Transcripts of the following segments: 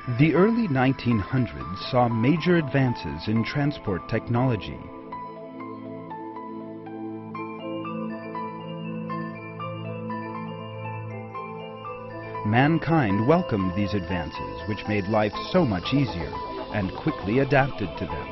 The early 1900s saw major advances in transport technology. Mankind welcomed these advances, which made life so much easier, and quickly adapted to them.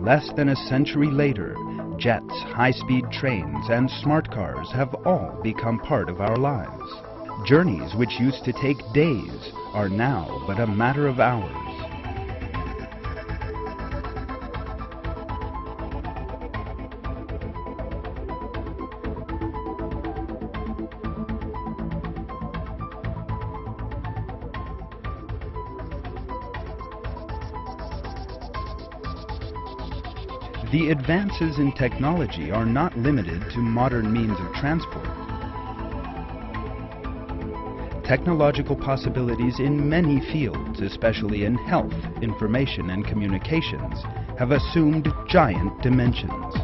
Less than a century later, jets, high-speed trains, and smart cars have all become part of our lives. Journeys which used to take days are now but a matter of hours. The advances in technology are not limited to modern means of transport. Technological possibilities in many fields, especially in health, information, and communications, have assumed giant dimensions.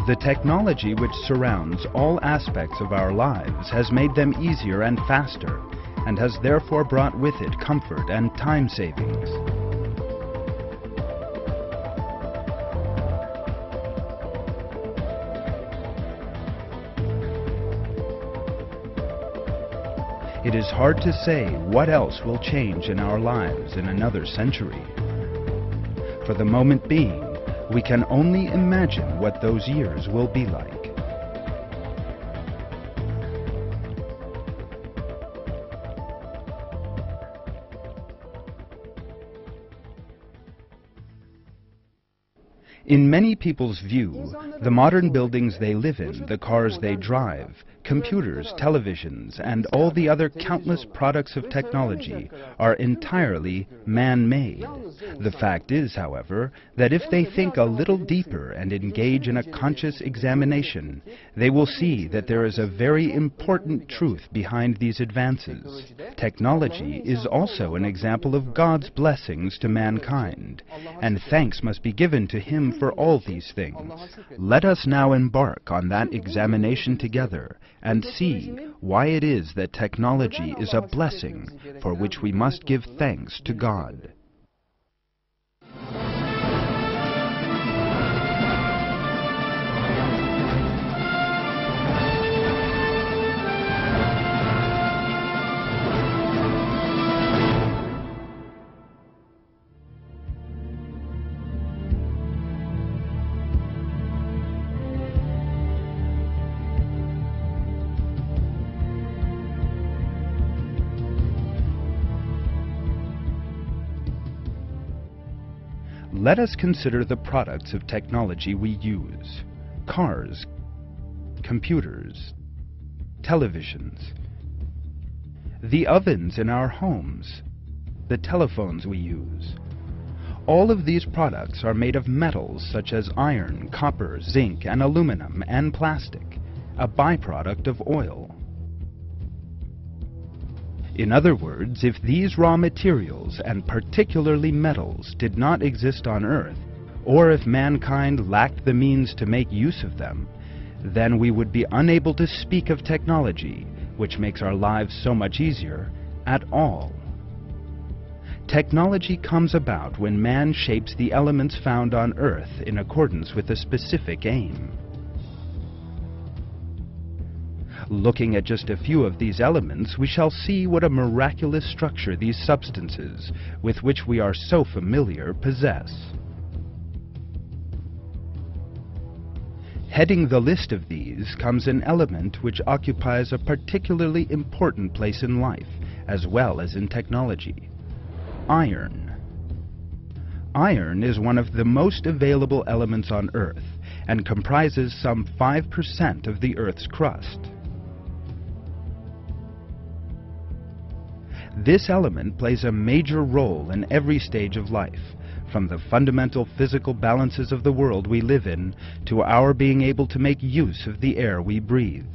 The technology which surrounds all aspects of our lives has made them easier and faster, and has therefore brought with it comfort and time savings. It is hard to say what else will change in our lives in another century. For the moment being, we can only imagine what those years will be like. In many people's view, the modern buildings they live in, the cars they drive, computers, televisions, and all the other countless products of technology are entirely man-made. The fact is, however, that if they think a little deeper and engage in a conscious examination, they will see that there is a very important truth behind these advances. Technology is also an example of God's blessings to mankind, and thanks must be given to Him for all these things. Let us now embark on that examination together and see why it is that technology is a blessing for which we must give thanks to God. Let us consider the products of technology we use: cars, computers, televisions, the ovens in our homes, the telephones we use. All of these products are made of metals such as iron, copper, zinc, and aluminum, and plastic, a byproduct of oil. In other words, if these raw materials, and particularly metals, did not exist on Earth, or if mankind lacked the means to make use of them, then we would be unable to speak of technology, which makes our lives so much easier, at all. Technology comes about when man shapes the elements found on Earth in accordance with a specific aim. Looking at just a few of these elements, we shall see what a miraculous structure these substances, with which we are so familiar, possess. Heading the list of these comes an element which occupies a particularly important place in life, as well as in technology: iron. Iron is one of the most available elements on Earth, and comprises some 5% of the Earth's crust. This element plays a major role in every stage of life, from the fundamental physical balances of the world we live in to our being able to make use of the air we breathe.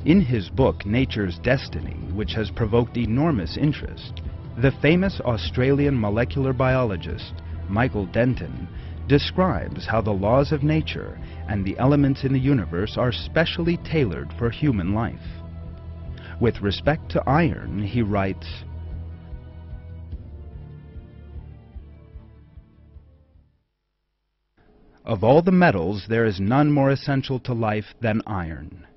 In his book Nature's Destiny, which has provoked enormous interest, the famous Australian molecular biologist Michael Denton describes how the laws of nature and the elements in the universe are specially tailored for human life. With respect to iron, he writes, "Of all the metals, there is none more essential to life than iron.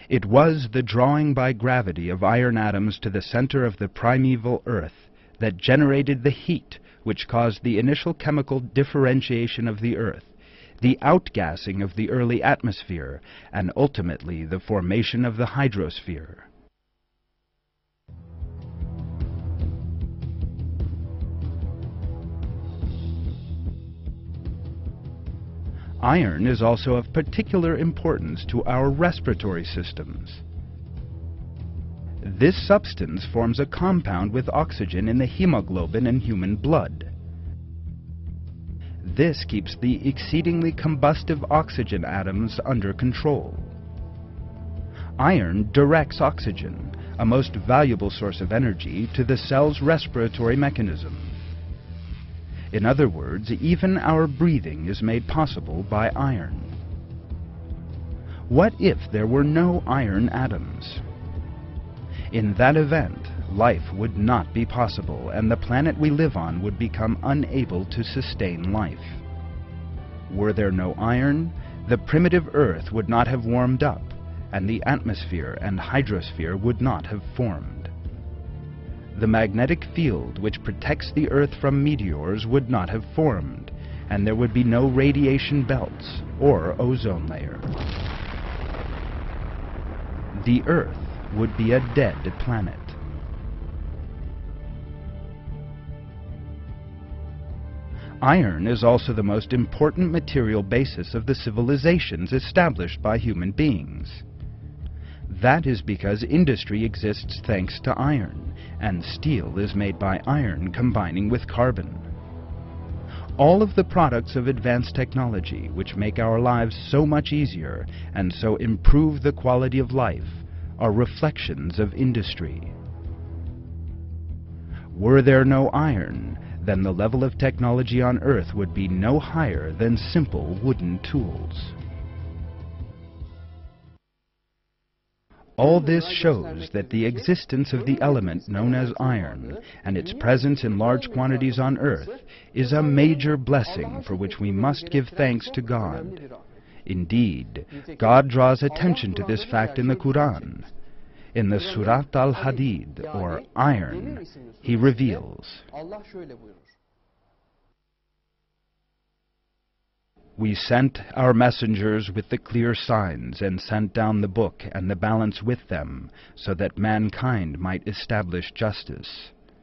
It was the drawing by gravity of iron atoms to the center of the primeval earth that generated the heat which caused the initial chemical differentiation of the earth, the outgassing of the early atmosphere, and ultimately the formation of the hydrosphere." Iron is also of particular importance to our respiratory systems. This substance forms a compound with oxygen in the hemoglobin in human blood. This keeps the exceedingly combustive oxygen atoms under control. Iron directs oxygen, a most valuable source of energy, to the cell's respiratory mechanism. In other words, even our breathing is made possible by iron. What if there were no iron atoms? In that event, life would not be possible, and the planet we live on would become unable to sustain life. Were there no iron, the primitive Earth would not have warmed up, and the atmosphere and hydrosphere would not have formed. The magnetic field which protects the Earth from meteors would not have formed, and there would be no radiation belts or ozone layer. The Earth would be a dead planet. Iron is also the most important material basis of the civilizations established by human beings. That is because industry exists thanks to iron, and steel is made by iron combining with carbon. All of the products of advanced technology, which make our lives so much easier and so improve the quality of life, are reflections of industry. Were there no iron, then the level of technology on Earth would be no higher than simple wooden tools. All this shows that the existence of the element known as iron and its presence in large quantities on Earth is a major blessing for which we must give thanks to God. Indeed, God draws attention to this fact in the Quran. In the Surat al-Hadid, or iron, he reveals, "We sent our messengers with the clear signs and sent down the book and the balance with them, so that mankind might establish justice.